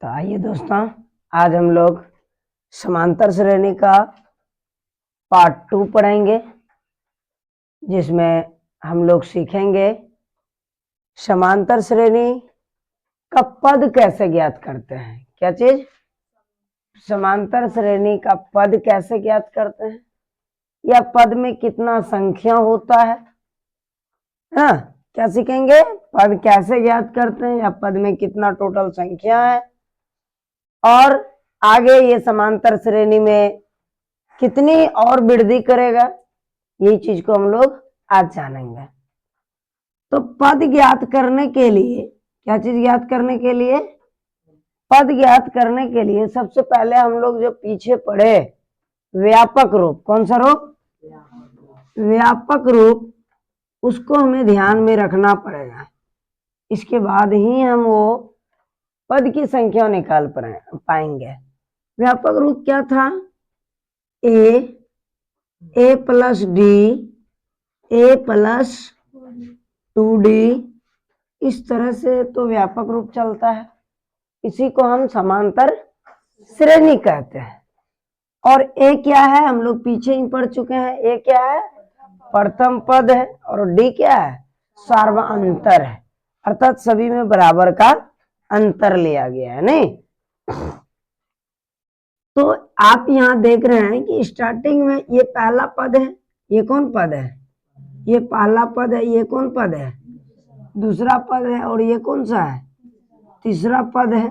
तो आइए दोस्तों, आज हम लोग समांतर श्रेणी का पार्ट 2 पढ़ेंगे, जिसमें हम लोग सीखेंगे समांतर श्रेणी का पद कैसे ज्ञात करते हैं। क्या चीज? समांतर श्रेणी का पद कैसे ज्ञात करते हैं, या पद में कितना संख्या होता है। हाँ, क्या सीखेंगे? पद कैसे ज्ञात करते हैं, या पद में कितना टोटल संख्या है, और आगे ये समांतर श्रेणी में कितनी और वृद्धि करेगा, यही चीज को हम लोग आज जानेंगे। तो पद ज्ञात करने के लिए, क्या चीज ज्ञात करने के लिए? पद ज्ञात करने के लिए सबसे पहले हम लोग जो पीछे पढ़े व्यापक रूप, कौन सा रूप? व्यापक रूप, उसको हमें ध्यान में रखना पड़ेगा। इसके बाद ही हम वो पद की संख्या निकाल पाएंगे। व्यापक रूप क्या था? ए प्लस डी, ए प्लस 2d, इस तरह से तो व्यापक रूप चलता है। इसी को हम समांतर श्रेणी कहते हैं। और ए क्या है? हम लोग पीछे ही पढ़ चुके हैं। ए क्या है? प्रथम पद है। और डी क्या है? सार्वअंतर है, अर्थात सभी में बराबर का अंतर लिया गया है। नहीं तो आप यहाँ देख रहे हैं कि स्टार्टिंग में ये पहला पद है। ये कौन पद है? ये पहला पद है। ये कौन पद है? दूसरा पद है। और ये कौन सा है? तीसरा पद है।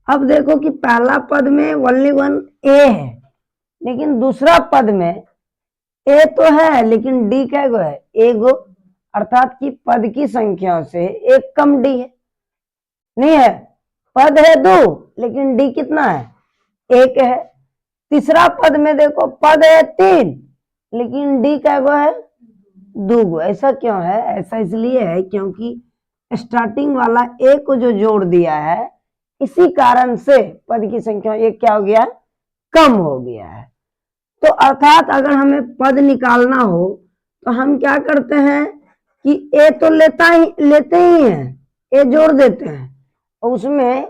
अब देखो कि पहला पद में ओनली वन ए है, लेकिन दूसरा पद में ए तो है, लेकिन डी क्या गो है? ए गो, अर्थात कि पद की संख्या से एक कम डी है। नहीं है? पद है 2, लेकिन डी कितना है? 1 है। तीसरा पद में देखो पद है 3, लेकिन डी क्या गो है? 2 गो। ऐसा क्यों है? ऐसा इसलिए है क्योंकि स्टार्टिंग वाला ए को जो जोड़ दिया है, इसी कारण से पद की संख्या एक क्या हो गया? कम हो गया है। तो अर्थात अगर हमें पद निकालना हो तो हम क्या करते हैं कि ए तो लेते ही हैं, ए जोड़ देते हैं, और उसमें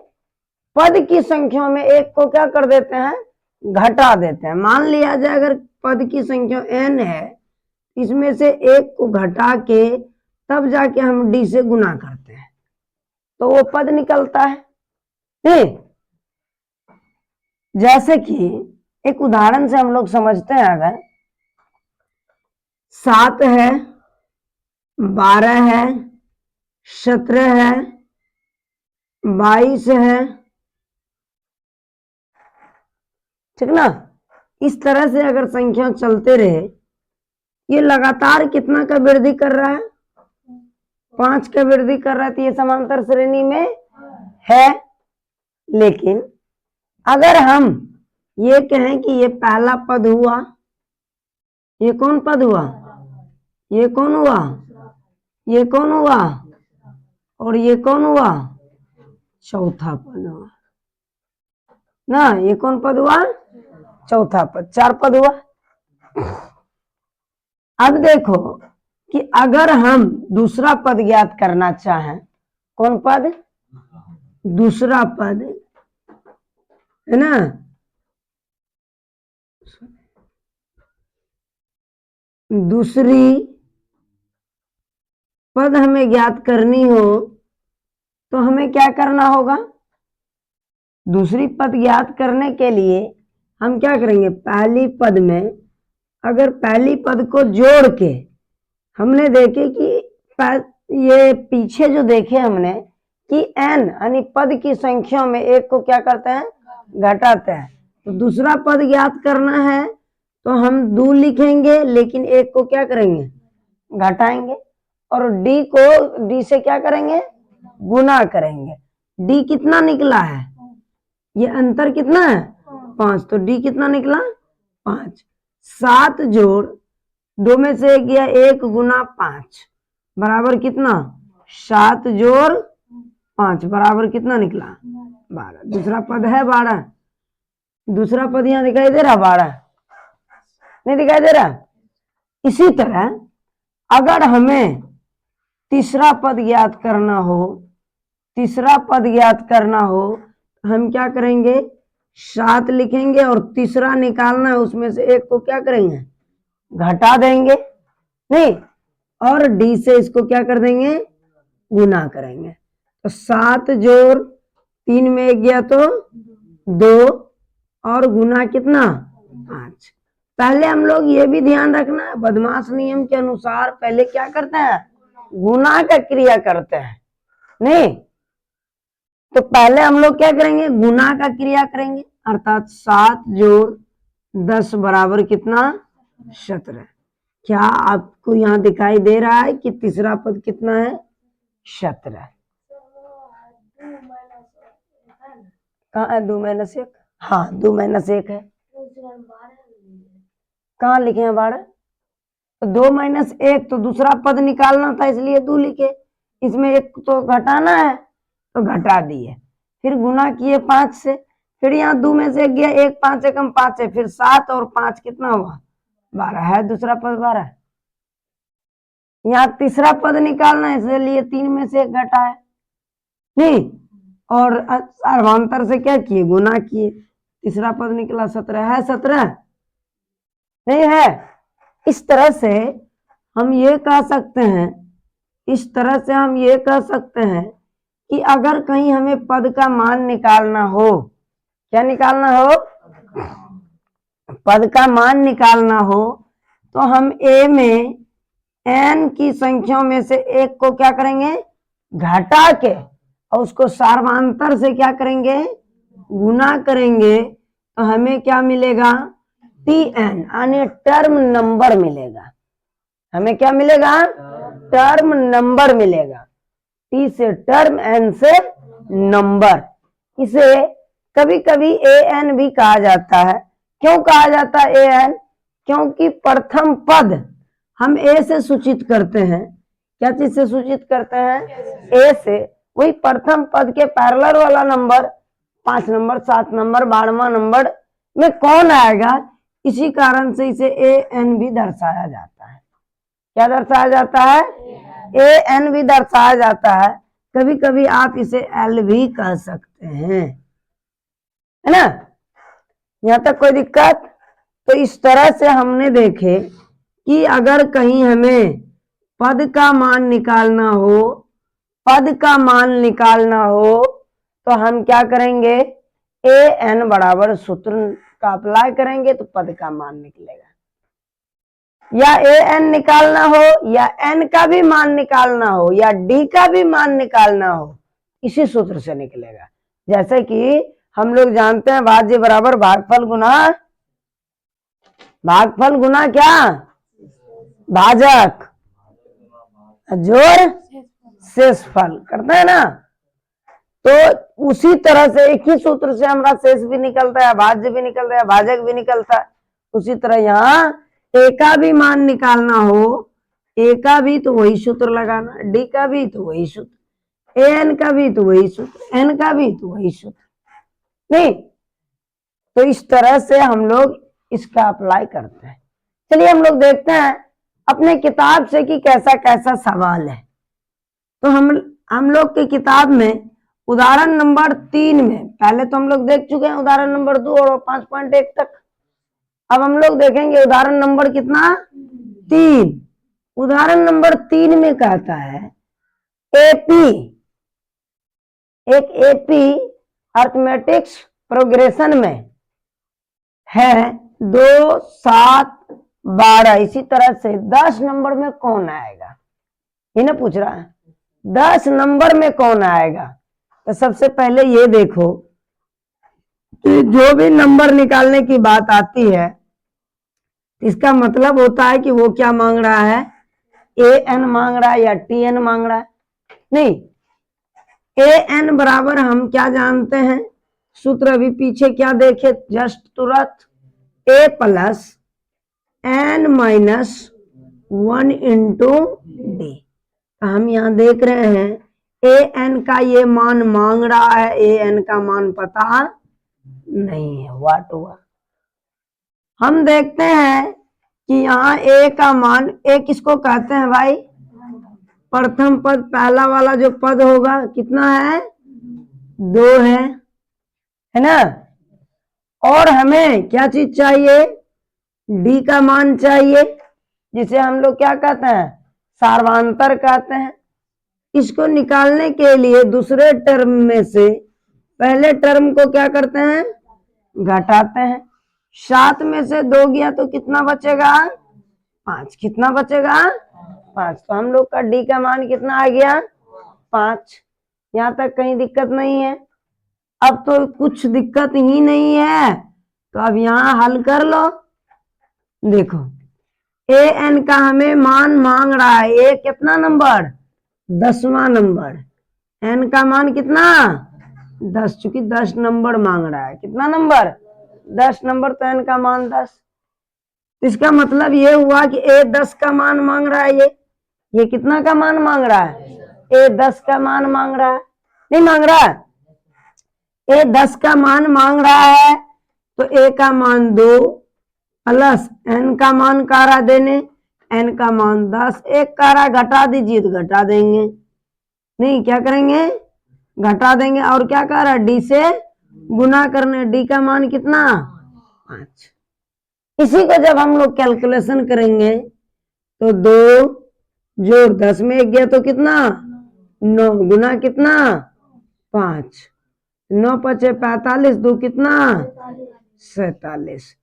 पद की संख्या में एक को क्या कर देते हैं? घटा देते हैं। मान लिया जाए अगर पद की संख्या n है, इसमें से एक को घटा के तब जाके हम डी से गुना करते हैं, तो वो पद निकलता है। ठीक, जैसे कि एक उदाहरण से हम लोग समझते हैं। अगर 7 है, 12 है, 17 है, 22 है, ठीक ना? इस तरह से अगर संख्या चलते रहे, ये लगातार कितना का वृद्धि कर रहा है? 5 का वृद्धि कर रहा है। तो ये समांतर श्रेणी में है। लेकिन अगर हम ये कहें कि ये पहला पद हुआ, ये कौन पद हुआ? ये कौन हुआ? ये कौन हुआ? और ये कौन हुआ? चौथा पद हुआ ना। ये कौन पद हुआ? चौथा पद। 4 पद हुआ। अब देखो कि अगर हम दूसरा पद ज्ञात करना चाहें, कौन पद? दूसरा पद है ना। दूसरी पद हमें ज्ञात करनी हो तो हमें क्या करना होगा? दूसरी पद ज्ञात करने के लिए हम क्या करेंगे? पहली पद में अगर पहली पद को जोड़ के हमने देखे कि ये पीछे जो देखे हमने कि n यानी पद की संख्या में एक को क्या करते हैं? घटाते हैं। तो दूसरा पद ज्ञात करना है तो हम 2 लिखेंगे, लेकिन एक को क्या करेंगे? घटाएंगे। और डी से क्या करेंगे? गुना करेंगे। डी कितना निकला है? ये अंतर कितना है? 5। तो डी कितना निकला? 5। 7 जोड़ 2 में से 1 गया, 1 गुना 5 बराबर कितना? 7 जोड़ 5 बराबर कितना निकला? 12। दूसरा पद है 12। दूसरा पद यहाँ दिखाई दे रहा? 12 नहीं दिखाई दे रहा। इसी तरह अगर हमें तीसरा पद ज्ञात करना हो, तीसरा पद ज्ञात करना हो हम क्या करेंगे 7 लिखेंगे और तीसरा निकालना है, उसमें से एक को क्या करेंगे घटा देंगे, नहीं, और डी से इसको क्या कर देंगे गुना करेंगे। तो 7 जोड़ 3 में 1 गया तो 2 और गुना कितना 5। पहले हम लोग ये भी ध्यान रखना है, बदमाश नियम के अनुसार पहले क्या करते हैं गुना का क्रिया करते हैं, नहीं, तो पहले हम लोग क्या करेंगे गुना का क्रिया करेंगे, अर्थात 7 जोड़ 10 बराबर कितना 17। क्या आपको यहाँ दिखाई दे रहा है कि तीसरा पद कितना है 17। कहाँ है 2-1? हाँ 2-1 है। कहाँ लिखे हैं 12? तो 2-1 तो दूसरा पद निकालना था इसलिए 2 लिखे, इसमें 1 तो घटाना है तो घटा दिए, फिर गुना किए 5 से, फिर यहाँ 2 में से 1 गया, 1 5 एकम 5 है, फिर 7 और 5 कितना हुआ 12 है, दूसरा पद 12। यहाँ तीसरा पद निकालना है इसलिए 3 में से 1 घटा है, नहीं, और अर्वांतर से क्या किए गुना किए, तीसरा पद निकला 17 है, 17 नहीं है। इस तरह से हम ये कह सकते हैं, इस तरह से हम ये कह सकते हैं कि अगर कहीं हमें पद का मान निकालना हो, क्या निकालना हो पद का मान निकालना हो, तो हम a में n की संख्याओं में से एक को क्या करेंगे घटा के और उसको सार्वधातुक से क्या करेंगे गुना करेंगे, तो हमें क्या मिलेगा tn यानी टर्म नंबर मिलेगा। हमें क्या मिलेगा टर्म नंबर मिलेगा, टी से टर्म एन से नंबर। इसे कभी कभी ए एन भी कहा जाता है। क्यों कहा जाता है ए एन? क्योंकि प्रथम पद हम ए से सूचित करते हैं। क्या चीज से सूचित करते हैं? ए से। वही प्रथम पद के पैरेलल वाला नंबर 5 नंबर 7 नंबर 12वां नंबर में कौन आएगा, इसी कारण से इसे ए एन भी दर्शाया जाता है। क्या दर्शाया जाता है? ए एन भी दर्शाया जाता है। कभी कभी आप इसे एल भी कह सकते हैं, है ना। यहां तक कोई दिक्कत? तो इस तरह से हमने देखे कि अगर कहीं हमें पद का मान निकालना हो, पद का मान निकालना हो तो हम क्या करेंगे, ए एन बराबर सूत्र का अप्लाई करेंगे तो पद का मान निकलेगा। या ए एन निकालना हो या एन का भी मान निकालना हो या डी का भी मान निकालना हो, इसी सूत्र से निकलेगा। जैसे कि हम लोग जानते हैं भाज्य बराबर भागफल गुना क्या भाजक जोड़ शेषफल करते हैं ना। तो उसी तरह से एक ही सूत्र से हमारा शेष भी निकलता है, भाज्य भी निकलता है, भाजक भी निकलता है। उसी तरह यहाँ ए का भी मान निकालना हो, ए का भी तो वही सूत्र लगाना, डी का भी तो वही सूत्र, ए एन का भी तो वही सूत्र, एन का भी तो वही सूत्र, नहीं। तो इस तरह से हम लोग इसका अप्लाई करते हैं। चलिए हम लोग देखते हैं अपने किताब से कि कैसा कैसा सवाल है। तो हम लोग की किताब में उदाहरण नंबर 3 में पहले तो हम लोग देख चुके हैं उदाहरण नंबर 2 और 5.1 तक। अब हम लोग देखेंगे उदाहरण नंबर कितना 3। उदाहरण नंबर 3 में कहता है एपी, एक एपी अर्थमेटिक्स प्रोग्रेशन में है 2 7 12। इसी तरह से 10 नंबर में कौन आएगा, ये ना पूछ रहा है 10 नंबर में कौन आएगा। तो सबसे पहले ये देखो कि जो भी नंबर निकालने की बात आती है इसका मतलब होता है कि वो क्या मांग रहा है, ए एन मांग रहा है या टी एन मांग रहा है। नहीं, ए एन बराबर हम क्या जानते हैं, सूत्र अभी पीछे क्या देखे जस्ट तुरंत, A plus N minus 1 into D. हम यहाँ देख रहे हैं ए एन का ये मान मांग रहा है, ए एन का मान पता नहीं है, व्हाट हुआ। हम देखते हैं कि यहाँ ए का मान, ए किसको कहते हैं भाई, प्रथम पद पहला वाला जो पद होगा कितना है 2 है, है ना। और हमें क्या चीज चाहिए, डी का मान चाहिए, जिसे हम लोग क्या कहते हैं, सार्वधातर कहते हैं। इसको निकालने के लिए दूसरे टर्म में से पहले टर्म को क्या करते हैं, घटाते हैं। 7 में से 2 गया तो कितना बचेगा, 5। कितना बचेगा, 5। तो हम लोग का डी का मान कितना आ गया, 5। यहाँ तक कहीं दिक्कत नहीं है। अब तो कुछ दिक्कत ही नहीं है, तो अब यहाँ हल कर लो। देखो ए एन का हमें मान मांग रहा है, ए कितना नंबर, 10वां नंबर। एन का मान कितना, 10, चूंकि 10 नंबर मांग रहा है। कितना नंबर, 10 नंबर, तो एन का मान 10। इसका मतलब ये हुआ कि ए 10 का मान मांग रहा है। ये कितना का मान मांग रहा है, ए 10 का मान मांग रहा है, नहीं मांग रहा, ए 10 का मान मांग रहा है। तो ए का मान 2 प्लस एन का मान कारा देने, एन का मान 10। एक कारा घटा दीजिए तो घटा देंगे, नहीं क्या करेंगे, घटा देंगे। और क्या कह रहा है, डी से गुना करने, डी का मान कितना, 5। इसी को जब हम लोग कैलकुलेशन करेंगे तो 2 जोड़ 10 में 1 गया तो कितना, 9 गुना कितना, 5। 9 पचे 45, 2 कितना, 47।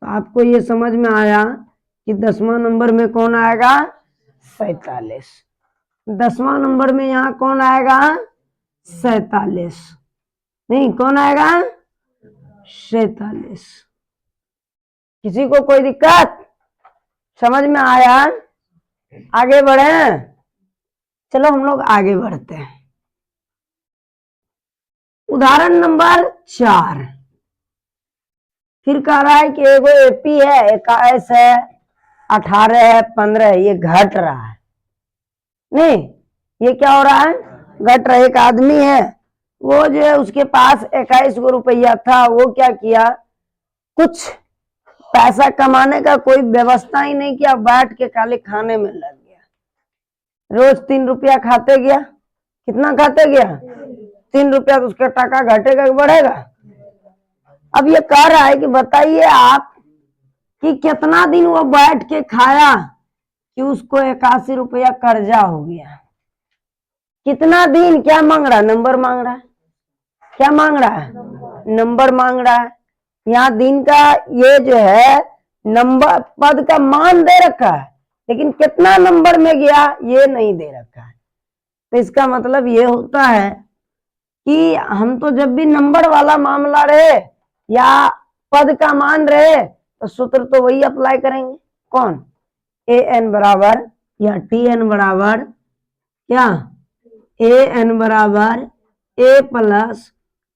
तो आपको ये समझ में आया कि 10वां नंबर में कौन आएगा, 47। 10वां नंबर में यहाँ कौन आएगा, 47, नहीं कौन आएगा, 47। किसी को कोई दिक्कत, समझ में आया, आगे बढ़े। चलो हम लोग आगे बढ़ते हैं। उदाहरण नंबर 4। फिर कह रहा है कि एगो एपी है, 21 है, 18 है, 15 है, ये घट रहा है। नहीं, ये क्या हो रहा है, घट रहा है। एक आदमी है, वो जो है उसके पास 21 गो रुपया था, वो क्या किया, कुछ पैसा कमाने का कोई व्यवस्था ही नहीं किया, बैठ के खाली खाने में लग गया। रोज 3 रुपया खाते गया। कितना खाते गया, 3 रुपया। तो उसका टका घटेगा कि बढ़ेगा। अब ये कह रहा है कि बताइए आप कि कितना दिन वो बैठ के खाया कि उसको 81 रुपया कर्जा हो गया। कितना दिन, क्या मांग रहा है, नंबर मांग रहा है। क्या मांग रहा है, नंबर मांग रहा है। यहाँ दिन का ये जो है नंबर, पद का मान दे रखा है, लेकिन कितना नंबर में गया ये नहीं दे रखा है। तो इसका मतलब ये होता है कि हम तो जब भी नंबर वाला मामला रहे या पद का मान रहे तो सूत्र तो वही अप्लाई करेंगे। कौन, ए एन बराबर या टी एन बराबर क्या, ए एन बराबर A plus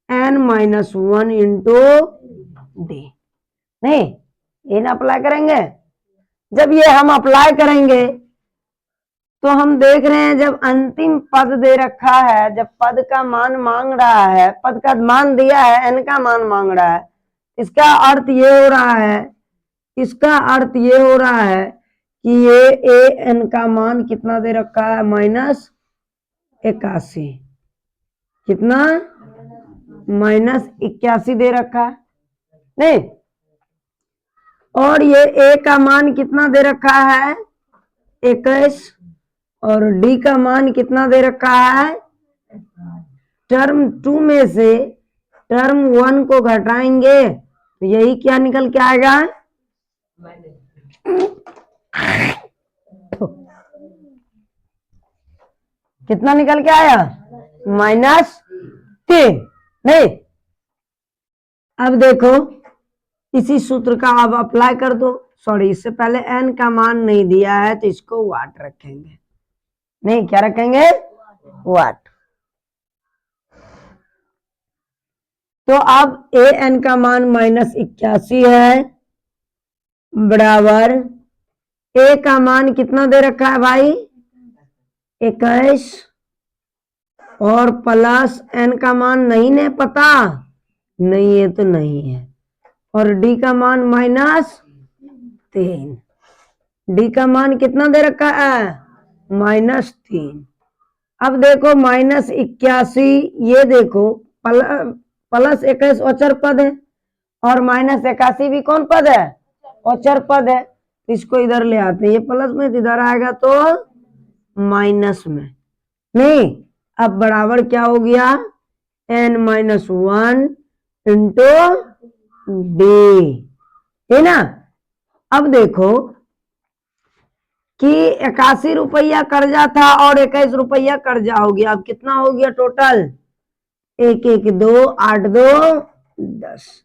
N minus 1 into D. नहीं, इन अप्लाई करेंगे। जब ये हम अप्लाई करेंगे तो हम देख रहे हैं, जब अंतिम पद दे रखा है, जब पद का मान मांग रहा है, पद का मान दिया है, एन का मान मांग रहा है, इसका अर्थ ये हो रहा है, इसका अर्थ ये हो रहा है कि ये ए एन का मान कितना दे रखा है, -81। कितना, -81 दे रखा है। नहीं, और ये ए का मान कितना दे रखा है, 21। और डी का मान कितना दे रखा है, टर्म 2 में से टर्म 1 को घटाएंगे तो यही क्या निकल के आएगा, कितना निकल के आया, -3। नहीं, अब देखो इसी सूत्र का अब अप्लाई कर दो। सॉरी, इससे पहले एन का मान नहीं दिया है तो इसको वाट रखेंगे। नहीं, क्या रखेंगे, वाट। तो अब ए एन का मान -81 है, बराबर ए का मान कितना दे रखा है भाई, 21, और प्लस एन का मान नहीं ने पता, नहीं है तो नहीं है, और डी का मान -3। डी का मान कितना दे रखा है, -3। अब देखो -81, ये देखो प्लस 21 अचर पद है और माइनस 81 भी कौन पद है? अचर पद है। इसको इधर ले आते हैं, ये प्लस में इधर आएगा तो माइनस में। नहीं, अब बराबर क्या हो गया? n-1 इंटू डी, है ना। अब देखो कि 81 रुपया कर्जा था और 21 रुपया कर्जा हो गया। अब कितना हो गया टोटल? 1 1 2 8 2 10,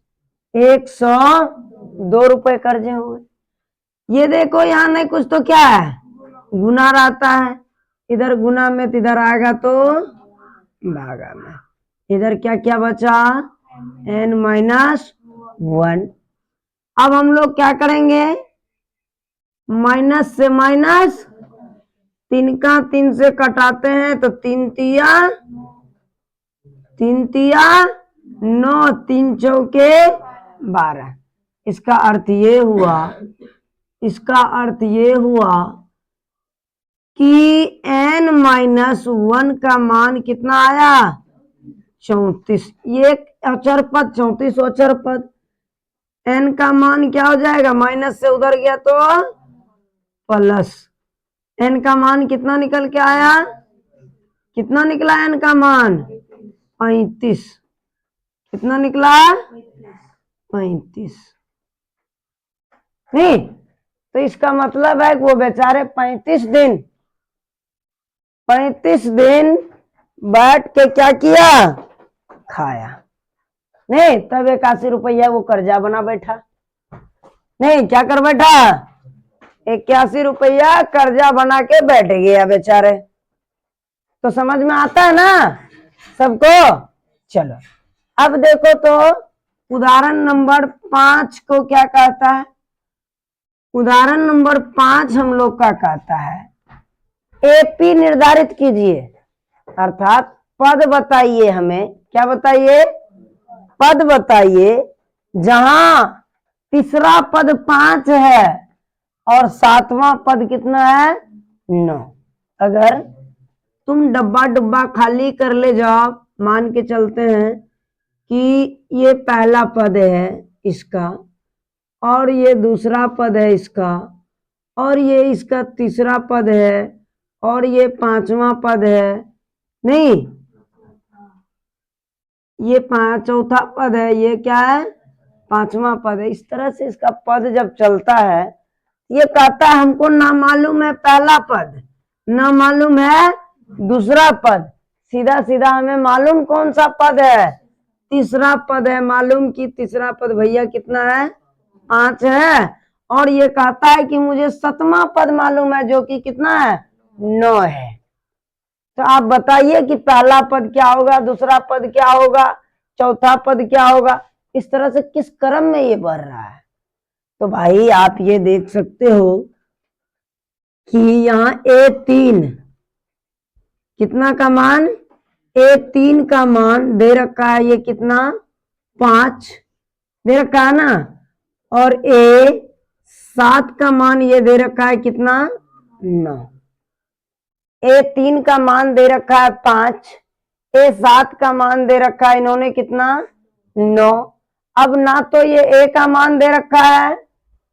102 रुपए कर्जे हुए। ये देखो यहाँ नहीं कुछ तो क्या है? गुना रहता है। इधर गुना में तो इधर आएगा तो भागा में। इधर क्या क्या बचा? n-1। अब हम लोग क्या करेंगे? माइनस से माइनस, 3 का 3 से कटाते हैं तो 3 तिया 9, 3 चौके 12। इसका अर्थ ये हुआ, इसका अर्थ ये हुआ कि n-1 का मान कितना आया? 34। ये अचर पद 34 अचर पद। n का मान क्या हो जाएगा? माइनस से उधर गया तो प्लस। n का मान कितना निकल के आया? कितना निकला n का मान? 35। कितना निकला? 35। नहीं तो इसका मतलब है कि वो बेचारे 35 दिन बैठ के क्या किया? खाया। नहीं तब 81 रुपया वो कर्जा बना बैठा। नहीं क्या कर बैठा? 81 रुपया कर्जा बना के बैठ गया बेचारे। तो समझ में आता है ना सबको? चलो अब देखो तो उदाहरण नंबर 5 को क्या कहता है? उदाहरण नंबर 5 हम लोग का कहता है एपी निर्धारित कीजिए, अर्थात पद बताइए। हमें क्या बताइए? पद बताइए जहां तीसरा पद 5 है और 7वां पद कितना है? 9। अगर तुम डब्बा डब्बा खाली कर ले जाओ, मान के चलते हैं कि ये पहला पद है इसका और ये दूसरा पद है इसका और ये इसका तीसरा पद है और ये 5वां पद है। नहीं ये चौथा पद है, ये क्या है? 5वां पद है। इस तरह से इसका पद जब चलता है, ये कहता है हमको ना मालूम है पहला पद, ना मालूम है दूसरा पद, सीधा सीधा हमें मालूम कौन सा पद है? तीसरा पद है। मालूम कि तीसरा पद भैया कितना है? 5 है। और ये कहता है कि मुझे 7वां पद मालूम है जो कि कितना है? 9 है। तो आप बताइए कि पहला पद क्या होगा, दूसरा पद क्या होगा, चौथा पद क्या होगा? इस तरह से किस क्रम में ये बढ़ रहा है? तो भाई आप ये देख सकते हो कि यहाँ A3 कितना का मान? A3 का मान दे रखा है, ये कितना? 5 दे रखा है ना। और A7 का मान ये दे रखा है कितना? 9। A3 का मान दे रखा है 5, A7 का मान दे रखा है इन्होंने कितना? 9। अब ना तो ये A का मान दे रखा है,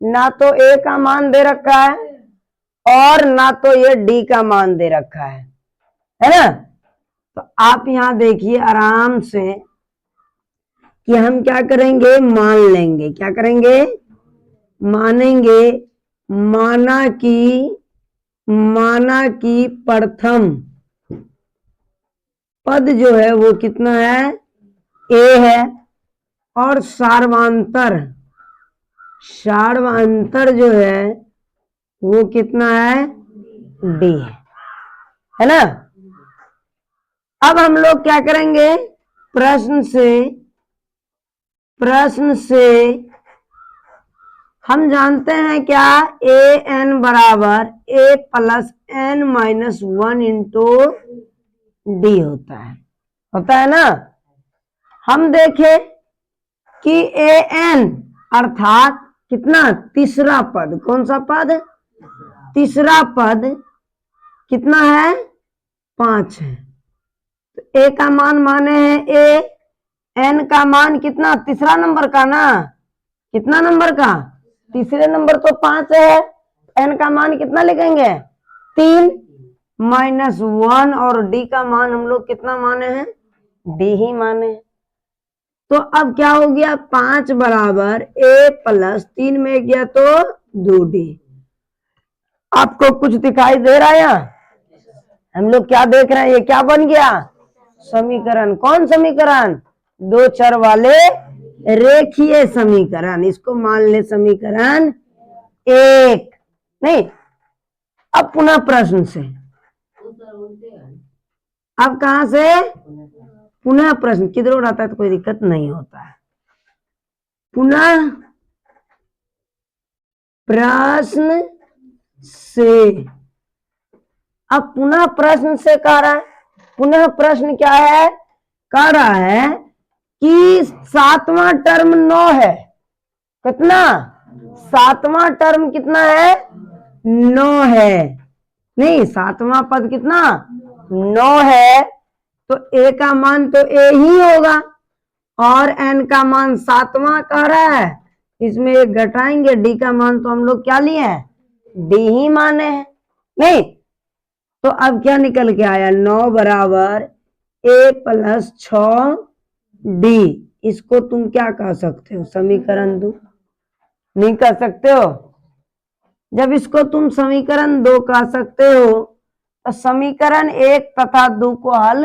ना तो A का मान दे रखा है और ना तो ये D का मान दे रखा है ना। तो आप यहां देखिए आराम से कि हम क्या करेंगे? मान लेंगे। क्या करेंगे? मानेंगे। माना कि प्रथम पद जो है वो कितना है? A है और सार्वांतर जो है वो कितना है? D है ना। अब हम लोग क्या करेंगे? प्रश्न से हम जानते हैं क्या? an बराबर a plus n-1 into D होता है ना। हम देखें कि an अर्थात कितना? तीसरा पद। कौन सा पद? तीसरा पद कितना है? 5 है। तो a का मान माने हैं a, n का मान कितना, तीसरा नंबर का ना, कितना नंबर का, तीसरे नंबर तो 5 है, n का मान कितना लिखेंगे 3 -1 और d का मान हम लोग कितना माने हैं, d ही माने हैं। तो अब क्या हो गया, 5 बराबर a प्लस 3 में गया तो 2d। आपको कुछ दिखाई दे रहा है यहाँ, हम लोग क्या देख रहे हैं, ये क्या बन गया समीकरण। कौन समीकरण, दो चर वाले रेखीय समीकरण, इसको मान ले समीकरण 1। नहीं, अब पुनः प्रश्न से, अब कहां से, पुनः प्रश्न, किधर उड़ाता है तो कोई दिक्कत नहीं होता है। पुनः प्रश्न से, अब पुनः प्रश्न से कह रहा है, पुनः प्रश्न क्या है, कह रहा है कि 7वां टर्म 9 है, कितना, 7वां टर्म कितना है 9 है, नहीं 7वां पद कितना 9 है, तो a का मान तो a ही होगा और n का मान 7वां कह रहा है, इसमें एक घटाएंगे, d का मान तो हम लोग क्या लिए हैं d ही माने हैं। नहीं, तो अब क्या निकल के आया, 9 बराबर a प्लस 6d, इसको तुम क्या कह सकते हो, समीकरण 2 नहीं कह सकते हो। जब इसको तुम समीकरण 2 कह सकते हो तो समीकरण 1 तथा 2 को हल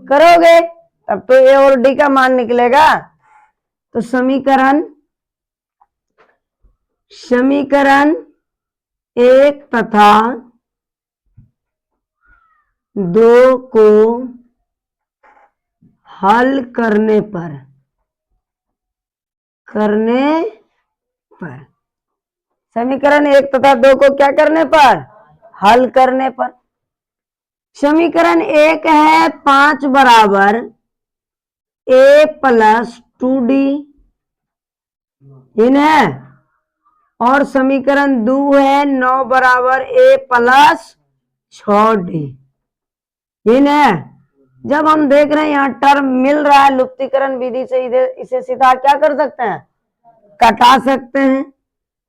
करोगे तब तो a और d का मान निकलेगा। तो समीकरण 1 तथा 2 को हल करने पर समीकरण 1 तथा 2 को क्या करने पर, हल करने पर। समीकरण 1 है 5 बराबर a प्लस 2d, इन है, और समीकरण 2 है 9 बराबर a प्लस 6d, इन है। जब हम देख रहे हैं यहाँ टर्म मिल रहा है, लुप्तीकरण विधि से इसे सीधा क्या कर सकते हैं, कटा सकते हैं।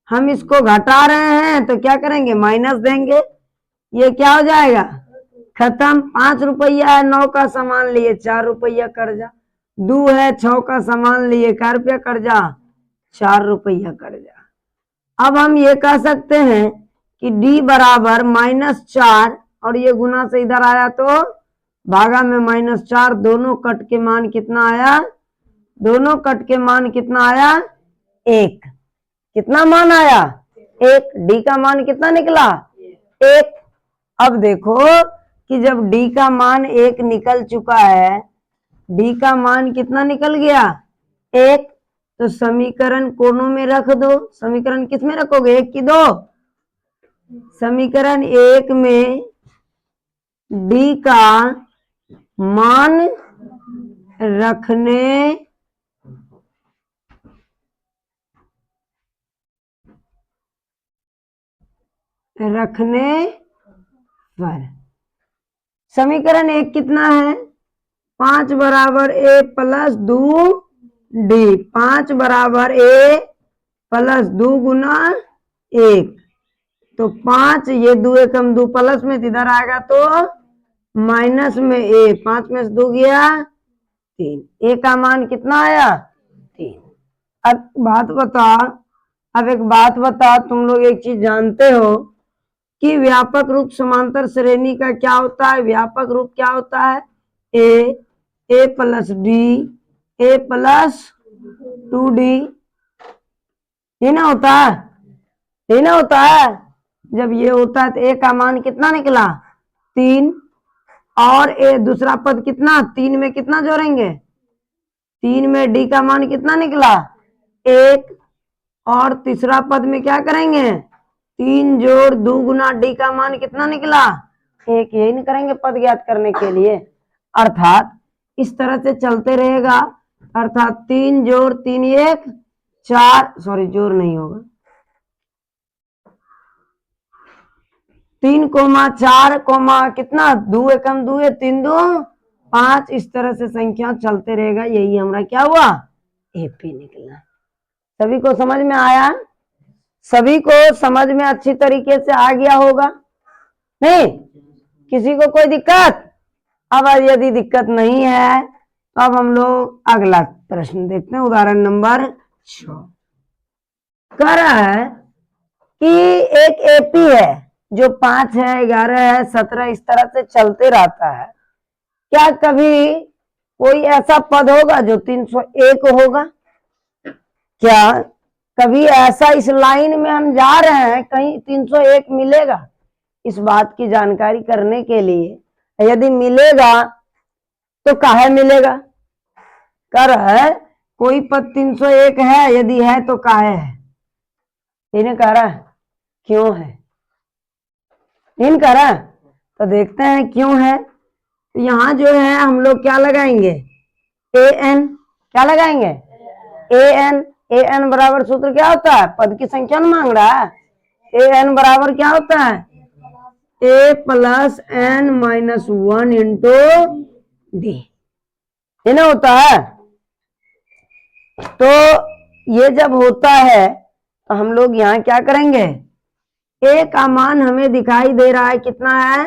हम इसको घटा रहे हैं तो क्या करेंगे, माइनस देंगे, ये क्या हो जाएगा खत्म। 5 रुपया है, 9 का सामान लिए 4 रुपया कर्जा, 2 है 6 का सामान लिए क्या रुपया कर्जा, 4 रुपया कर्जा। अब हम ये कह सकते हैं कि d बराबर -4 और ये गुना से इधर आया तो भागा में -4, दोनों कट के मान कितना आया, दोनों कट के मान कितना आया 1, कितना मान आया 1, d का मान कितना निकला 1। अब देखो कि जब d का मान 1 निकल चुका है, d का मान कितना निकल गया 1, तो समीकरण कोनों में रख दो। समीकरण किस में रखोगे, 1 की 2, समीकरण 1 में d का मान रखने पर समीकरण 1 कितना है, 5 बराबर a प्लस 2d, 5 बराबर a प्लस 2 गुना 1, तो 5, ये 2 एकम 2 प्लस में इधर आएगा तो माइनस में a, 5 में से 2 गया 3, a का मान कितना आया 3। अब एक बात बता, तुम लोग एक चीज जानते हो कि व्यापक रूप समांतर श्रेणी का क्या होता है, व्यापक रूप क्या होता है, a plus d, a plus 2d, ये ना होता है, ये ना होता है। जब ये होता है तो a का मान कितना निकला 3, और a दूसरा पद कितना, 3 में कितना जोड़ेंगे, 3 में d का मान कितना निकला 1, और तीसरा पद में क्या करेंगे 3 जोड़ 2 गुना d का मान कितना निकला 1, यही नहीं करेंगे पद ज्ञात करने के लिए। अर्थात इस तरह से चलते रहेगा, अर्थात 3 जोड़ 3 1 4, सॉरी जोड़ नहीं होगा, 3 4 कितना 2 एकम 2 है 3 2 5 इस तरह से संख्या चलते रहेगा, यही हमारा क्या हुआ, एपी निकला। सभी को समझ में आया? सभी को समझ में अच्छी तरीके से आ गया होगा? नहीं? किसी को कोई दिक्कत? अब यदि दिक्कत नहीं है तो अब हम लोग अगला प्रश्न देखते हैं, उदाहरण नंबर 6। कह रहा है कि एक एपी है जो 5 है, 11 है, 17 इस तरह से चलते रहता है। क्या कभी कोई ऐसा पद होगा जो 301 होगा? क्या कभी ऐसा इस लाइन में हम जा रहे हैं कहीं 301 मिलेगा? इस बात की जानकारी करने के लिए यदि मिलेगा तो काहे मिलेगा? कर है कोई पद 301 है, यदि है तो काहे है? इन्हें कह रहा है क्यों है, इन कह रहा है। तो देखते हैं क्यों है। तो यहां जो है हम लोग क्या लगाएंगे, ए एन। क्या लगाएंगे, ए एन। ए एन बराबर सूत्र क्या होता है, पद की संख्या मांग रहा है। ए एन बराबर क्या होता है, A plus N minus 1 into D, ये ना होता है। तो ये जब होता है तो हम लोग यहाँ क्या करेंगे, ए का मान हमें दिखाई दे रहा है कितना है,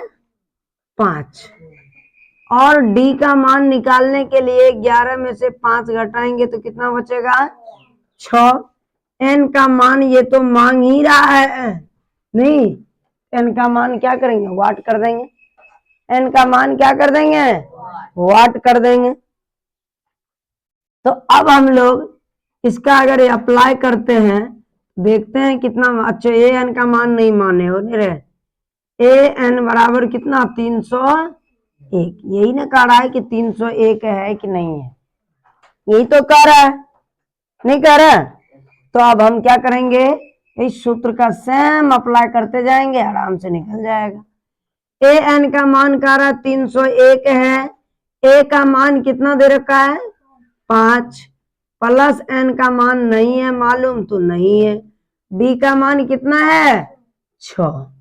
5, और डी का मान निकालने के लिए 11 में से 5 घटाएंगे तो कितना बचेगा, 6। एन का मान ये तो मांग ही रहा है, नहीं, एन का मान क्या करेंगे, वाट कर देंगे। एन का मान क्या कर देंगे, वाट कर देंगे। तो अब हम लोग इसका अगर अप्लाई करते हैं, देखते हैं कितना। अच्छा, ए एन का मान नहीं माने हो रहे। ए एन बराबर कितना, 301। यही ना कह रहा है कि 301 है कि नहीं है, यही तो कह रहा है, नहीं कह रहा है। तो अब हम क्या करेंगे, इस सूत्र का सेम अप्लाई करते जाएंगे, आराम से निकल जाएगा। ए एन का मान कह रहा है 301 है, ए का मान कितना दे रखा है, 5, प्लस एन का मान नहीं है मालूम तो नहीं है, डी का मान कितना है, 6।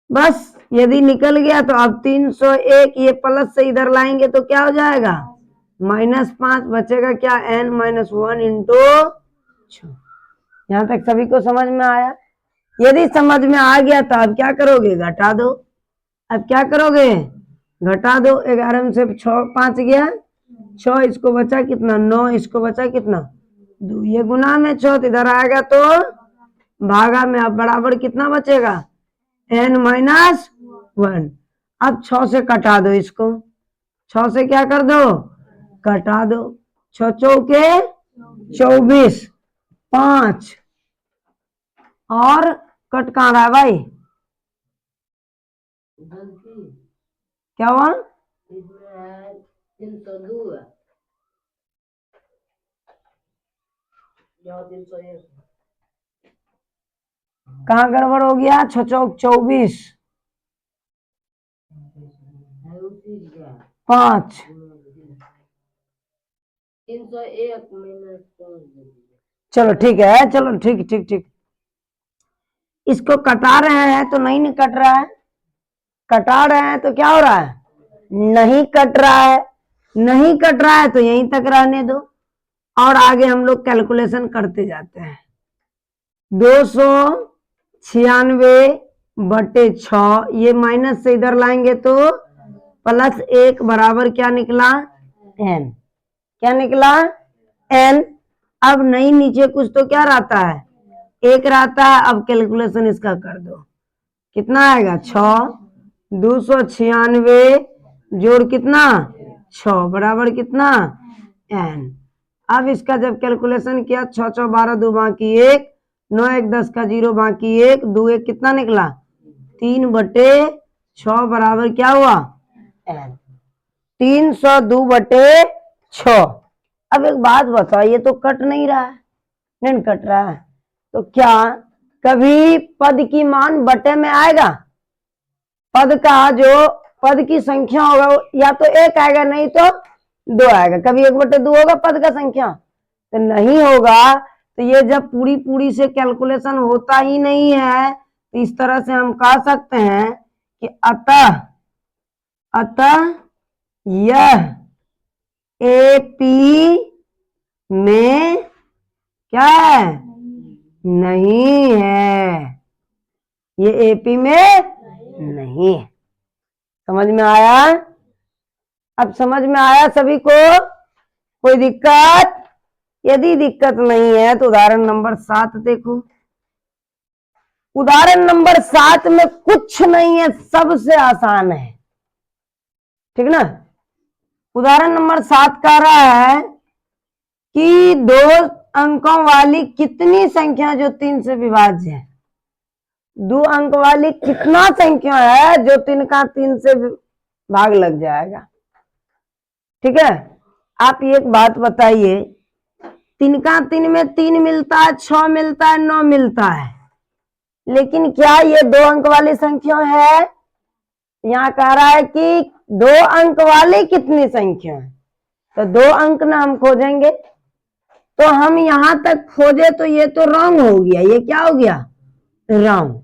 बस यदि निकल गया तो अब 301 ये प्लस से इधर लाएंगे तो क्या हो जाएगा, -5 बचेगा क्या, n माइनस 1 इंटू 6। यहां तक सभी को समझ में आया? यदि समझ में आ गया तो अब क्या करोगे, घटा दो। अब क्या करोगे, घटा दो। 11 में से 5 गया 6, इसको बचा कितना, 9, इसको बचा कितना, 2, ये गुना में 6 इधर आएगा तो भागा में, अब बराबर कितना बचेगा, n माइनस 1। अब 6 से कटा दो इसको, 6 से क्या कर दो, कटा दो। 6 चौके 24, 5 और कट कहाँ रहा है भाई, क्या हुआ, 302 है, 301 कहाँ गड़बड़ हो गया, 6 चौक 24, 5, 301 चलो ठीक है, चलो ठीक ठीक ठीक। इसको कटा रहे हैं तो नहीं कट रहा है, कटा रहे हैं तो क्या हो रहा है, नहीं कट रहा है। नहीं कट रहा है तो यहीं तक रहने दो, और आगे हम लोग कैलकुलेशन करते जाते हैं। 296/6, ये माइनस से इधर लाएंगे तो +1 बराबर क्या निकला, n। क्या निकला, n। अब नहीं नीचे कुछ तो क्या रहता है, 1 रहता है। अब कैलकुलेशन इसका कर दो, कितना आएगा, 6, 296 जोड़ कितना, 6 बराबर कितना, n। अब इसका जब कैलकुलेशन किया, 6 6 12 2 बाकी 1, 9 1 10 का 0 बाकी 1, 2 1 कितना निकला, 3/6 बराबर क्या हुआ, n। 302/6। अब एक बात बताओ, ये तो कट नहीं रहा है, नहीं कट रहा है, तो क्या कभी पद की मान बटे में आएगा, पद का जो पद की संख्या होगा या तो 1 आएगा नहीं तो 2 आएगा, कभी 1/2 होगा पद का संख्या, तो नहीं होगा। तो ये जब पूरी पूरी से कैलकुलेशन होता ही नहीं है, तो इस तरह से हम कह सकते हैं कि अतः यह एपी में क्या है? नहीं है। ये एपी में नहीं है। समझ में आया? अब समझ में आया सभी को? कोई दिक्कत? यदि दिक्कत नहीं है तो उदाहरण नंबर 7 देखो। उदाहरण नंबर 7 में कुछ नहीं है, सबसे आसान है, ठीक ना। उदाहरण नंबर 7 कह रहा है कि 2 अंकों वाली कितनी संख्या जो 3 से विभाज्य है। 2 अंक वाली कितना संख्या है जो 3 का 3 से भाग लग जाएगा। ठीक है, आप एक बात बताइए, 3 का 3 में 3 मिलता है, 6 मिलता है, 9 मिलता है, लेकिन क्या ये 2 अंक वाली संख्या है? यहाँ कह रहा है कि 2 अंक वाली कितनी संख्या है, तो 2 अंक ना हम खोजेंगे, तो हम यहां तक खोजे तो ये तो रॉन्ग हो गया। ये क्या हो गया? रॉन्ग।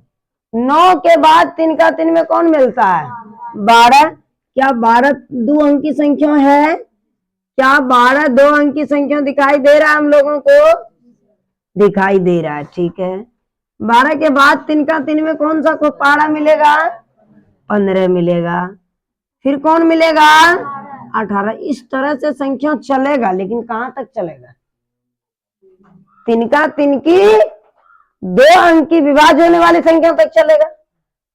9 के बाद 3 का 3 में कौन मिलता है? 12। क्या 12 2 अंक की संख्या है? क्या 12 2 अंक की संख्या दिखाई दे रहा है हम लोगों को? दिखाई दे रहा है, ठीक है। 12 के बाद 3 का 3 में कौन सा पहाड़ा मिलेगा? 15 मिलेगा। फिर कौन मिलेगा? 18। इस तरह से संख्या चलेगा, लेकिन कहां तक चलेगा? 3 का 3 की 2 अंक की विभाज्य होने वाली संख्या तक चलेगा।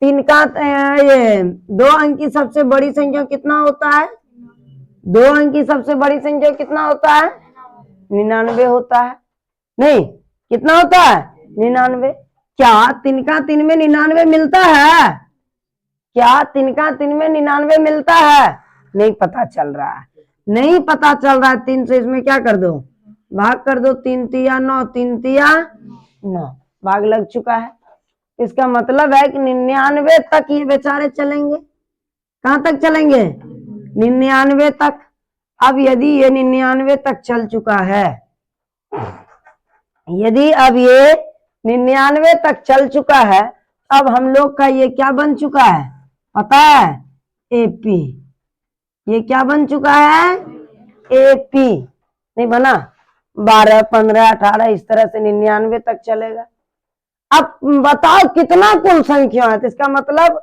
3 का ये 2 अंक की सबसे बड़ी संख्या कितना होता है? 2 अंक की सबसे बड़ी संख्या कितना होता है? 99 होता है। नहीं, कितना होता है? 99। क्या 3 का 3 में 99 मिलता है? क्या 3 का 3 में 99 मिलता है? नहीं पता चल रहा है, नहीं पता चल रहा है। 3 से इसमें क्या कर दो? भाग कर दो। 3 तिया 9, 3 तिया 9, भाग लग चुका है। इसका मतलब है कि 99 तक ये बेचारे चलेंगे। कहां तक चलेंगे? 99 तक। अब यदि ये 99 तक चल चुका है, यदि अब ये 99 तक चल चुका है, अब हम लोग का ये क्या बन चुका है पता है? एपी। ये क्या बन चुका है? एपी। नहीं बना? 12 15 18 इस तरह से 99 तक चलेगा। अब बताओ कितना कुल संख्या है, तो इसका मतलब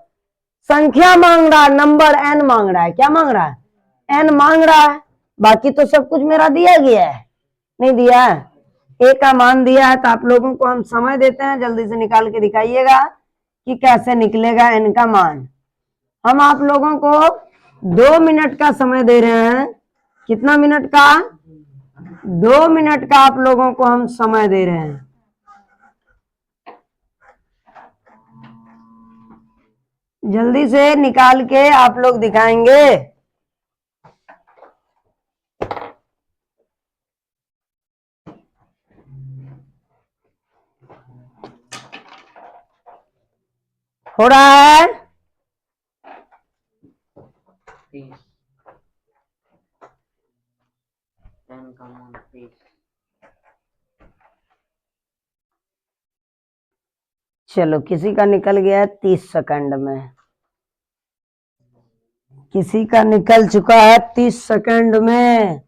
संख्या मांग रहा है, नंबर एन मांग रहा है। क्या मांग रहा है? एन मांग रहा है। बाकी तो सब कुछ मेरा दिया गया है। नहीं दिया है? ए का मान दिया है, तो आप लोगों को हम समय देते हैं, जल्दी से निकाल के दिखाइएगा कि कैसे निकलेगा एन का मान। हम आप लोगों को 2 मिनट का समय दे रहे हैं। कितना मिनट का? 2 मिनट का आप लोगों को हम समय दे रहे हैं। जल्दी से निकाल के आप लोग दिखाएंगे। हो रहा है? चलो, किसी का निकल गया है 30 सेकंड में। किसी का निकल चुका है 30 सेकंड में।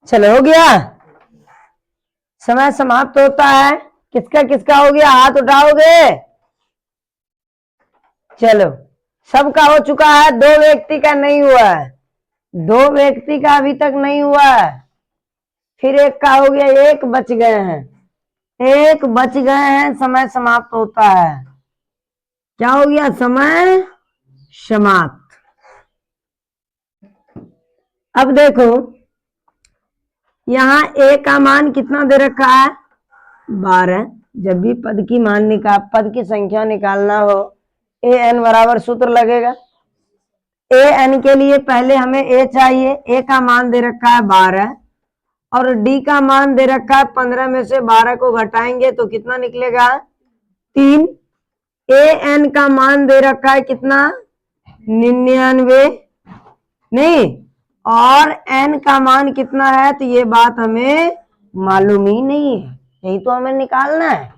चलो, हो गया? समय समाप्त होता है। किसका किसका हो गया? हाथ उठाओगे? चलो। सबका हो चुका है, 2 व्यक्ति का नहीं हुआ है, 2 व्यक्ति का अभी तक नहीं हुआ है, फिर एक का हो गया, एक बच गए हैं, एक बच गए हैं, समय समाप्त होता है। क्या हो गया? समय समाप्त। अब देखो यहां ए का मान कितना दे रखा है? 12। जब भी पद की संख्या निकालना हो, ए एन बराबर सूत्र लगेगा। ए एन के लिए पहले हमें ए चाहिए, ए का मान दे रखा है 12 और डी का मान दे रखा है 15 में से 12 को घटाएंगे तो कितना निकलेगा? 3। ए एन का मान दे रखा है कितना? 99 नहीं, और एन का मान कितना है तो ये बात हमें मालूम ही नहीं है, यही तो हमें निकालना है।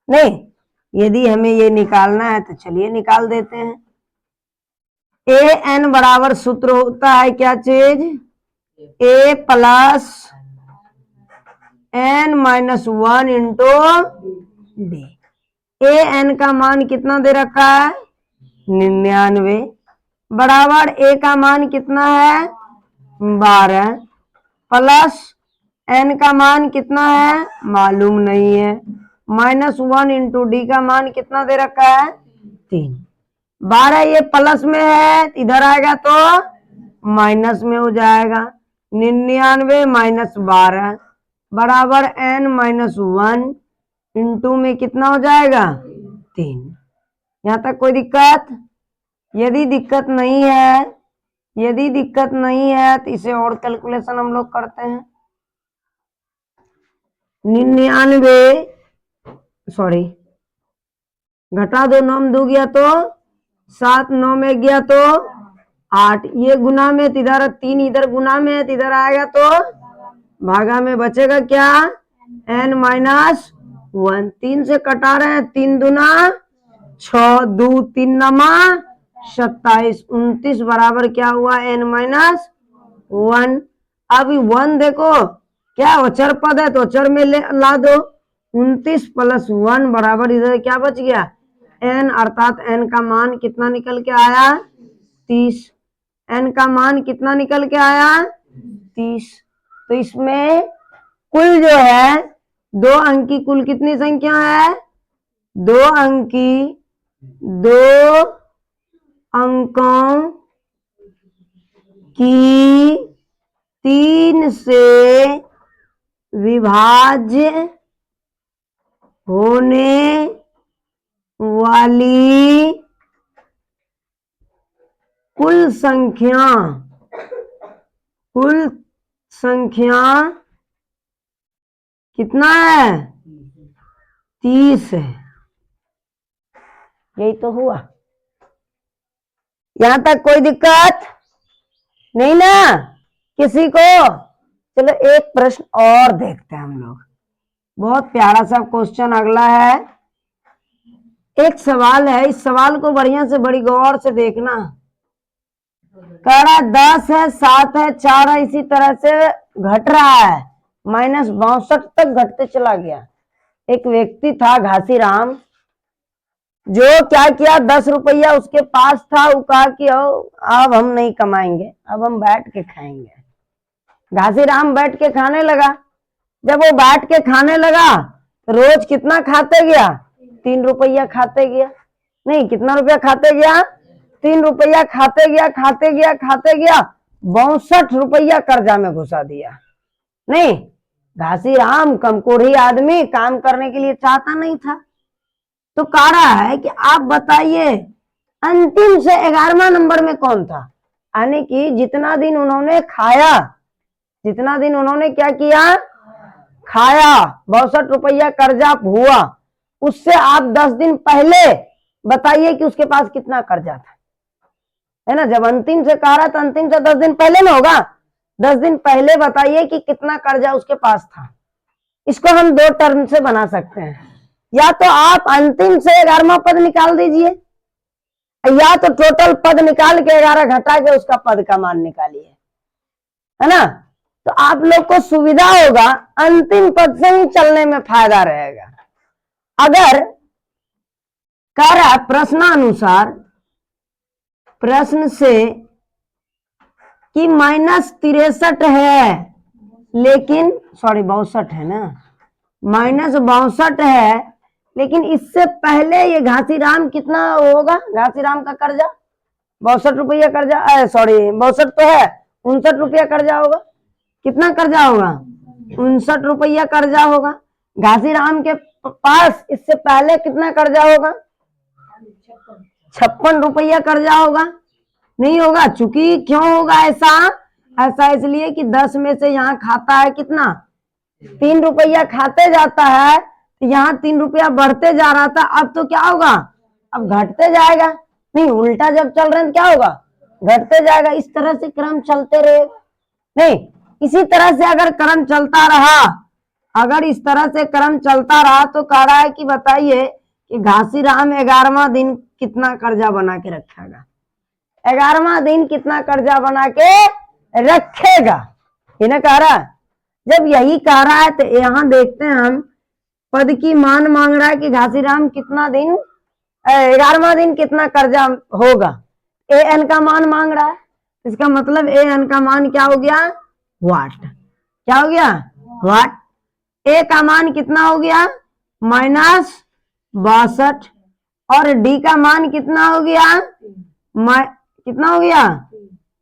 नहीं, यदि हमें ये निकालना है तो चलिए निकाल देते हैं। ए एन बराबर सूत्र होता है क्या चीज? A plus N minus 1 into D. A N का मान कितना दे रखा है? 99 बराबर ए का मान कितना है? 12 प्लस एन का मान कितना है? मालूम नहीं है, माइनस 1 इंटू डी का मान कितना दे रखा है? 3। 12 ये प्लस में है, इधर आएगा तो माइनस में हो जाएगा। 99 माइनस 12 बराबर एन माइनस 1 इंटू में कितना हो जाएगा? 3। यहाँ तक कोई दिक्कत? यदि दिक्कत नहीं है तो इसे और कैलकुलेशन हम लोग करते हैं। 99 सॉरी घटा दो, 9 में 2 गया तो 7, 9 में गया तो 8, ये गुना में, इधर 3 इधर गुना में है, इधर आएगा तो भागा में, बचेगा क्या? n minus 1। 3 से कटा रहे हैं, 3 दूना 6, 2 3 नमा 27, 29 बराबर क्या हुआ? n minus 1। अब 1 देखो क्या अचर पद है तो अचर में ला दो। 29 प्लस 1 बराबर इधर क्या बच गया? n, अर्थात n का मान कितना निकल के आया? 30। n का मान कितना निकल के आया? 30। तो इसमें कुल जो है 2 अंक की कुल कितनी संख्या है? 2 अंकी 2 अंकों की 3 से विभाज्य होने वाली कुल संख्या कितना है? 30 है। यही तो हुआ। यहां तक कोई दिक्कत नहीं ना किसी को? चलो एक प्रश्न और देखते हैं हम लोग, बहुत प्यारा सा क्वेश्चन अगला है। एक सवाल है, इस सवाल को बढ़िया से बड़ी गौर से देखना। कह रहा 10 है, 7 है, 4 है, इसी तरह से घट रहा है, माइनस 62 तक घटते चला गया। एक व्यक्ति था घासीराम, जो क्या किया, 10 रुपया उसके पास था, वो कहा कि अब हम नहीं कमाएंगे, अब हम बैठ के खाएंगे। घासीराम बैठ के खाने लगा। जब वो बैठ के खाने लगा तो रोज कितना खाते गया? 3 रुपया खाते गया। नहीं, कितना रुपया खाते गया? 3 रुपया खाते गया, खाते गया, खाते गया, 62 रुपया कर्जा में घुसा दिया। नहीं, घासीराम कमकोढ़ी आदमी, काम करने के लिए चाहता नहीं था। तो कह रहा है कि आप बताइए अंतिम से 11वां नंबर में कौन था? यानी कि जितना दिन उन्होंने खाया, जितना दिन उन्होंने क्या किया? खाया, 62 रुपया कर्जा हुआ, उससे आप 10 दिन पहले बताइए कि उसके पास कितना कर्जा था, है ना? जब अंतिम से कह रहा था, अंतिम से 10 दिन पहले ना होगा, 10 दिन पहले बताइए कि कितना कर्जा उसके पास था। इसको हम 2 टर्म से बना सकते हैं। या तो आप अंतिम से 11वां पद निकाल दीजिए, या तो टोटल पद निकाल के 11 घटा के उसका पद का मान निकालिए, है ना? तो आप लोग को सुविधा होगा, अंतिम पद से ही चलने में फायदा रहेगा। अगर कह रहा प्रश्नानुसार प्रश्न से कि -63 है, लेकिन सॉरी 62 है ना, -62 है, लेकिन इससे पहले ये घासीराम कितना होगा, घासीराम का कर्जा 62 रुपया कर्जा, सॉरी 62 तो है, 59 रुपया कर्जा होगा। कितना कर्जा होगा? 59 रुपया कर्जा होगा। घासीराम के पास इससे पहले कितना कर्जा होगा? 56 रुपया कर्जा होगा। नहीं होगा, चूंकि क्यों होगा ऐसा इसलिए कि 10 में से यहाँ खाता है कितना, 3 रुपया खाते जाता है, तो यहाँ 3 रुपया बढ़ते जा रहा था, अब तो क्या होगा, अब घटते जाएगा। नहीं, उल्टा जब चल रहे हैं तो क्या होगा, घटते जाएगा। इस तरह से क्रम चलते रहेगा। नहीं, इसी तरह से अगर क्रम चलता रहा, अगर इस तरह से क्रम चलता रहा तो कह रहा है कि बताइए कि घासीराम 11वां दिन कितना कर्जा बना के रखेगा, 11वां दिन कितना कर्जा बना के रखेगा, ये ना कह रहा। जब यही कह रहा है तो यहाँ देखते हैं हम, पद की मान मांग रहा है कि घासीराम कितना दिन, 11वां दिन कितना कर्जा होगा, an का मान मांग रहा है। इसका मतलब an का मान क्या हो गया, वाट। क्या हो गया, वाट। a का मान कितना हो गया, -62, और d का मान कितना हो गया, कितना हो गया,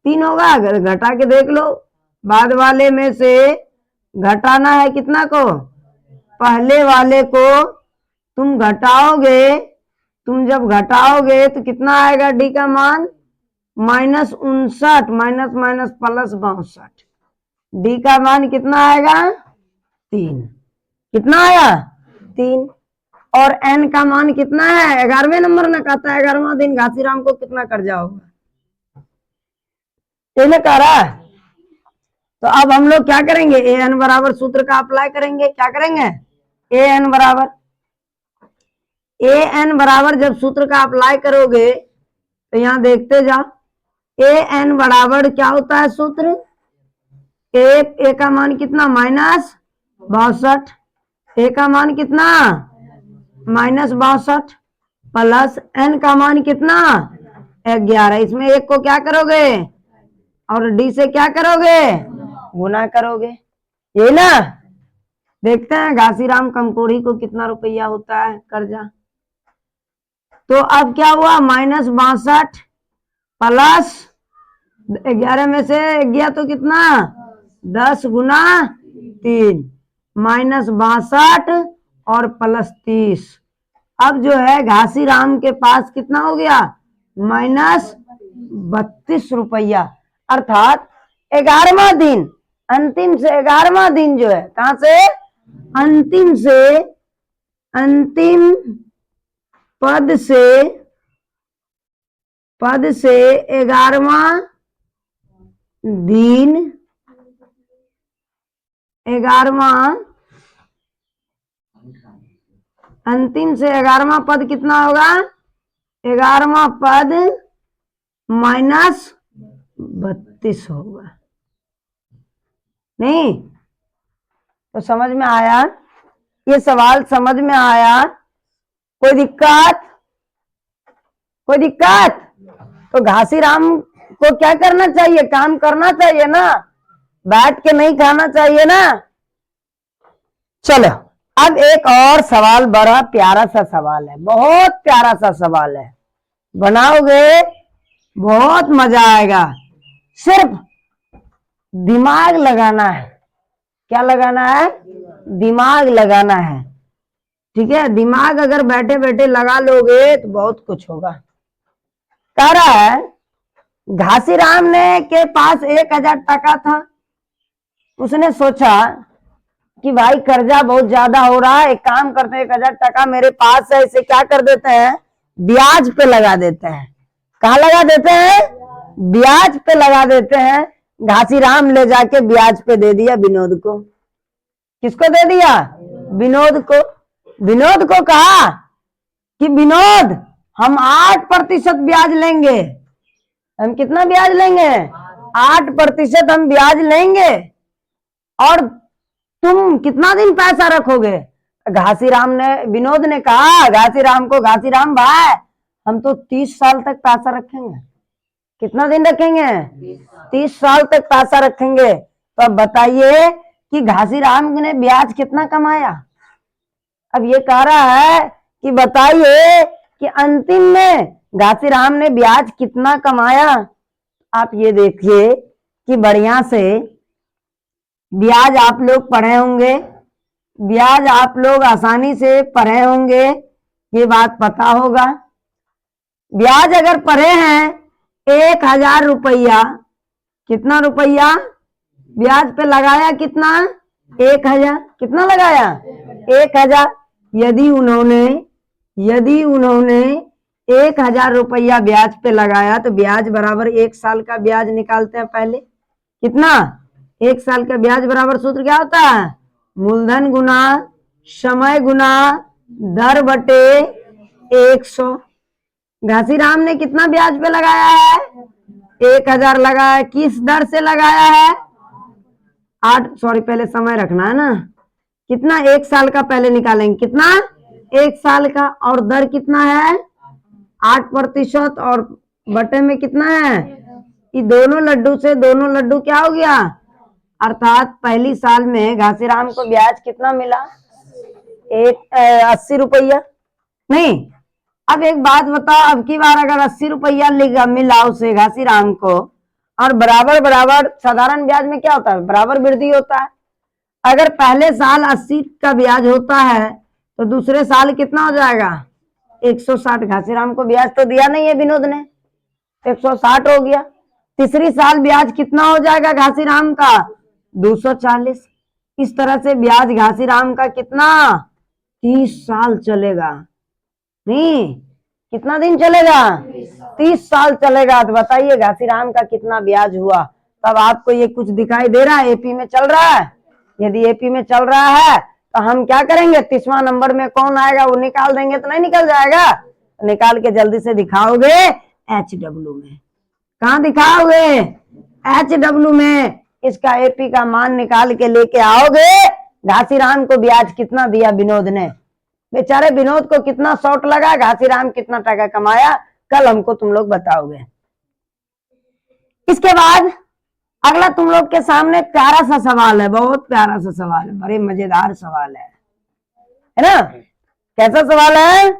3 होगा। अगर घटा के देख लो, बाद वाले में से घटाना है कितना को, पहले वाले को तुम घटाओगे, तुम जब घटाओगे तो कितना आएगा डी का मान, -59, माइनस प्लस 62, डी का मान कितना आएगा, 3। कितना आया, 3। और एन का मान कितना है, 11वें नंबर में कहता है 11वां दिन घासीराम को कितना कर्जा होगा, ये कह रहा है। तो अब हम लोग क्या करेंगे, ए एन बराबर सूत्र का अप्लाई करेंगे। क्या करेंगे, ए एन बराबर जब सूत्र का अप्लाई करोगे तो यहाँ देखते जाओ, ए एन बराबर क्या होता है सूत्र, ए का मान कितना, -62, ए का मान कितना, -62, प्लस एन का मान कितना, 11। इसमें एक को क्या करोगे और डी से क्या करोगे, गुना करोगे, ये ना। देखते हैं घासीराम कंकोड़ी को कितना रुपया होता है कर्जा। तो अब क्या हुआ, -62 प्लस 11 में से गया तो कितना, 10 गुना 3, -62 और प्लस 30। अब जो है घासीराम के पास कितना हो गया, -32 रुपया, अर्थात 11वां दिन, अंतिम से 11वां दिन जो है, कहां से, अंतिम पद से 11वां दिन, 11वां अंतिम से 11वां पद कितना होगा, 11वां पद -32 होगा। नहीं तो समझ में आया, ये सवाल समझ में आया, कोई दिक्कत, कोई दिक्कत। तो घासीराम को क्या करना चाहिए, काम करना चाहिए ना, बैठ के नहीं खाना चाहिए ना। चलो अब एक और सवाल, बड़ा प्यारा सा सवाल है, बहुत प्यारा सा सवाल है, बनाओगे बहुत मजा आएगा, सिर्फ दिमाग लगाना है। क्या लगाना है, दिमाग लगाना है, ठीक है। दिमाग अगर बैठे बैठे लगा लोगे तो बहुत कुछ होगा। कह रहा है घासीराम ने के पास 1000 टका था, उसने सोचा कि भाई कर्जा बहुत ज्यादा हो रहा है, एक काम करते हैं, 1000 टका मेरे पास है, इसे क्या कर देते हैं, ब्याज पे लगा देते हैं। कहाँ लगा देते हैं, ब्याज पे लगा देते हैं। घासीराम ले जाके ब्याज पे दे दिया विनोद को। किसको दे दिया, विनोद को। विनोद को कहा कि विनोद हम 8% ब्याज लेंगे। हम कितना ब्याज लेंगे, 8% हम ब्याज लेंगे, और तुम कितना दिन पैसा रखोगे। घासीराम ने, विनोद ने कहा घासीराम को, घासीराम भाई हम तो 30 साल तक पैसा रखेंगे। कितना दिन रखेंगे? 30 साल तक पैसा रखेंगे। तो अब बताइए कि घासीराम ने ब्याज कितना कमाया। अब ये कह रहा है कि बताइए कि अंतिम में घासीराम ने ब्याज कितना कमाया। आप ये देखिए कि बढ़िया से ब्याज आप लोग पढ़े होंगे, ब्याज आप लोग आसानी से पढ़े होंगे, ये बात पता होगा। ब्याज अगर पढ़े हैं 1000 रुपया, कितना रुपया ब्याज पे लगाया? कितना? 1000। कितना लगाया? 1000। यदि उन्होंने 1000 रुपया ब्याज पे लगाया तो ब्याज बराबर 1 साल का ब्याज निकालते हैं पहले। कितना? 1 साल का ब्याज बराबर सूत्र क्या होता है? मूलधन गुना समय गुना दर बटे 100। घासीराम ने कितना ब्याज पे लगाया है? 1000 लगाया। किस दर से लगाया है? 8, सॉरी पहले समय रखना है ना। कितना? 1 साल का पहले निकालेंगे। कितना? 1 साल का। और दर कितना है? 8% और बटे में कितना है? ये दोनों लड्डू से दोनों लड्डू क्या हो गया? अर्थात पहली साल में घासीराम को ब्याज कितना मिला? 80 रुपया। नहीं, अब एक बात बताओ, अब की बार अगर 80 रुपया मिला उसे घासीराम को, और बराबर बराबर साधारण ब्याज में क्या होता है? बराबर वृद्धि होता है। अगर पहले साल 80 का ब्याज होता है तो दूसरे साल कितना हो जाएगा? 160। घासीराम को ब्याज तो दिया नहीं है विनोद ने, 160 हो गया। तीसरी साल ब्याज कितना हो जाएगा घासीराम का? 240। इस तरह से ब्याज घासीराम का कितना? 30 साल चलेगा। नहीं, कितना दिन चलेगा? 30 साल चलेगा। तो बताइए घासीराम का कितना ब्याज हुआ। तब आपको ये कुछ दिखाई दे रहा है एपी में चल रहा है। यदि एपी में चल रहा है तो हम क्या करेंगे? 30वां नंबर में कौन आएगा वो निकाल देंगे तो नहीं निकल जाएगा? निकाल के जल्दी से दिखाओगे HW में। कहाँ दिखाओगे? HW में। इसका एपी का मान निकाल के लेके आओगे। घासीराम को ब्याज कितना दिया विनोद ने? बेचारे विनोद को कितना शॉर्ट लगा, घासीराम कितना टका कमाया, कल हमको तुम लोग बताओगे। इसके बाद अगला तुम लोग के सामने प्यारा सा सवाल है, बहुत प्यारा सा सवाल है, बड़े मजेदार सवाल है ना? कैसा सवाल है?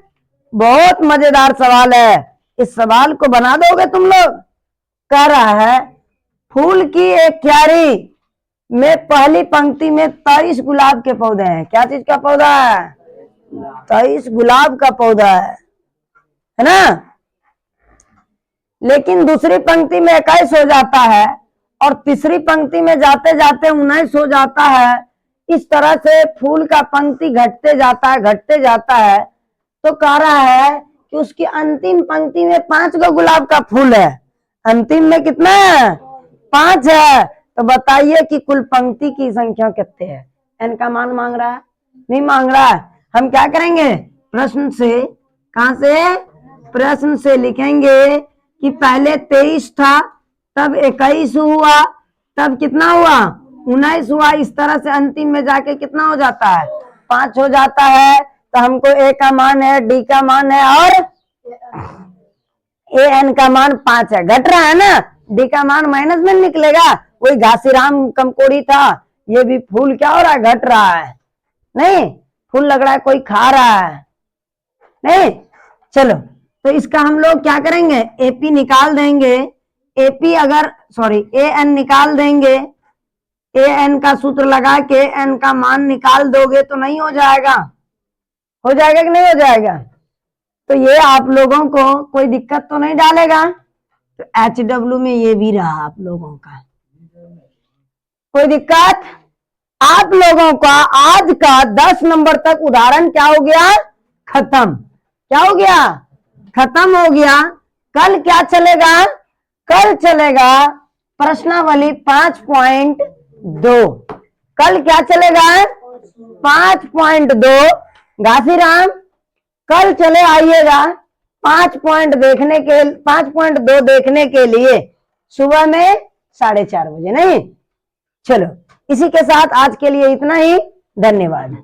बहुत मजेदार सवाल है। इस सवाल को बना दोगे तुम लोग? कह रहा है फूल की एक क्यारी में पहली पंक्ति में 23 गुलाब के पौधे हैं। क्या चीज का पौधा है? 23 गुलाब का पौधा है ना? लेकिन दूसरी पंक्ति में 21 हो जाता है और तीसरी पंक्ति में जाते जाते 19 हो जाता है। इस तरह से फूल का पंक्ति घटते जाता है। तो कह रहा है कि उसकी अंतिम पंक्ति में 5 गो गुलाब का फूल है। अंतिम में कितना है? 5 है। तो बताइए कि कुल पंक्ति की संख्या कितने है? n का मान मांग रहा है? नहीं मांग रहा है। हम क्या करेंगे? प्रश्न से, कहां से? प्रश्न से लिखेंगे कि पहले 23 था, तब 21 हुआ, तब कितना हुआ? 19 हुआ। इस तरह से अंतिम में जाके कितना हो जाता है? 5 हो जाता है। तो हमको a का मान है, d का मान है और an का मान 5 है। घट रहा है ना? d का मान माइनस में निकलेगा। वही घासीराम कमकोड़ी था, ये भी फूल क्या हो रहा है? घट रहा है। नहीं, फूल लग रहा है कोई खा रहा है। नहीं, चलो तो इसका हम लोग क्या करेंगे? एपी निकाल देंगे। एपी अगर एन निकाल देंगे। एन का सूत्र लगा के एन का मान निकाल दोगे तो नहीं हो जाएगा? हो जाएगा कि नहीं हो जाएगा? तो ये आप लोगों को कोई दिक्कत तो नहीं डालेगा? तो HW में ये भी रहा आप लोगों का। कोई दिक्कत? आप लोगों का आज का 10 नंबर तक उदाहरण क्या हो गया? खत्म। क्या हो गया? खत्म हो गया। कल क्या चलेगा? कल चलेगा प्रश्नावली 5.2। कल क्या चलेगा? 5.2। घासीराम कल चले आइएगा 5.2 देखने के लिए सुबह में 4:30 बजे। नहीं, चलो इसी के साथ आज के लिए इतना ही। धन्यवाद।